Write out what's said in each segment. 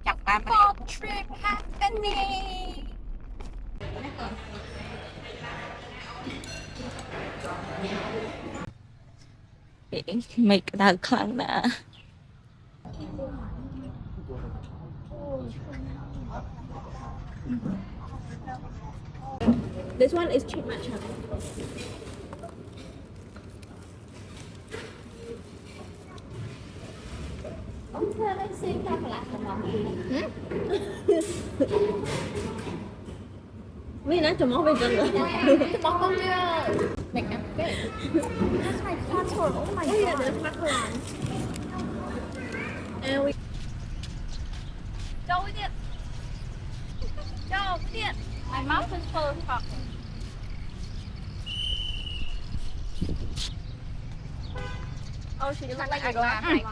Chọc ba Pop trip happening. Make that clown now. This one is cheap matcha. Vì nó chùm món về chân rồi. Chụp món con chưa? Make up good. That's my passport. Oh my god. Đâu cái điện? Đâu cái điện? My mouth is full of chocolate. Oh, she doesn't like I it going laugh on. like it.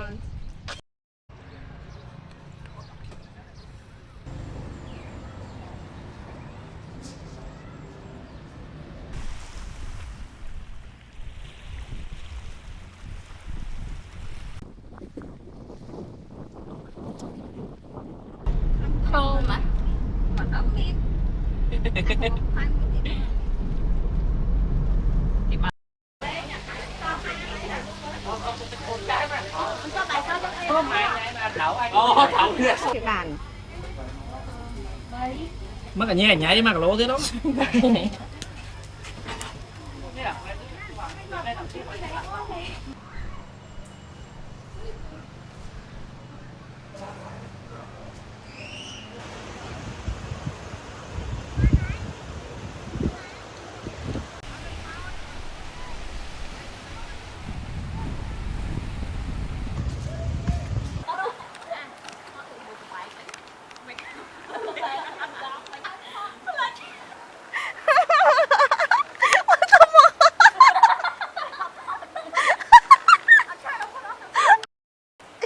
Khô mà nó mềm. Cái bàn. Mất cả nhẹ nhảy mà cả lỗ thế đó.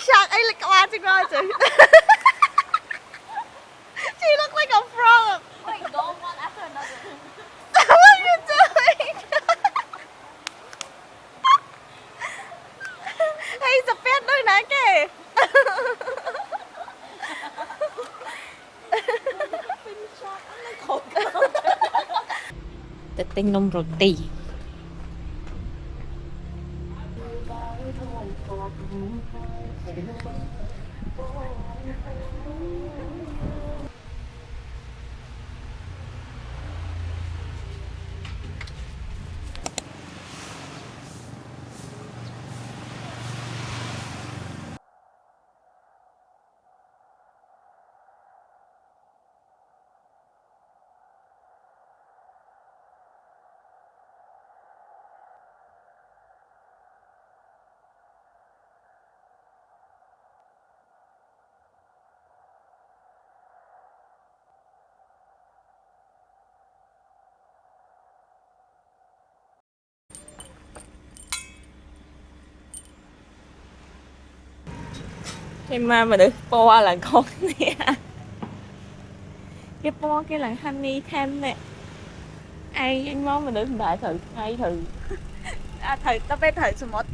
Shark ấy là các bạn chứ coi chứ. She look like a frog. Wait, go one after another. What are you doing? He's a pet đôi nè kìa. Tinh nông roti. Cái mà được po là con nè. Cái po cái là honey thêm nè. Ai anh mong mà được đại thử ngay thử. À thử tao biết thử số một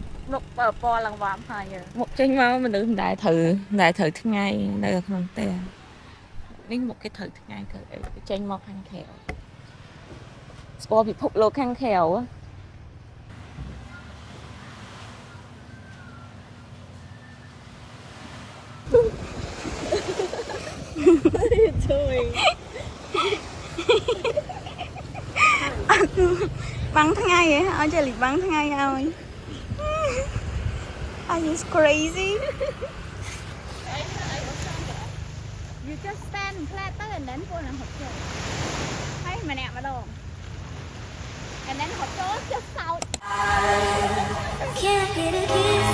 po là vàm hai giờ. Một trên máu mình được đại thử thứ ngày được không tè. Đến một cái thử thứ ngày thử trên máu khăn khéo. Sport bị phục lô khăn khéo á. Bắn tháng ngày vậy hả? Chơi lịch bắn tháng ngày rồi. Are you crazy? You just stand flatter and then go and hot show. Thấy mà nè mà đâu. And then hot show just out. Can't get a kiss.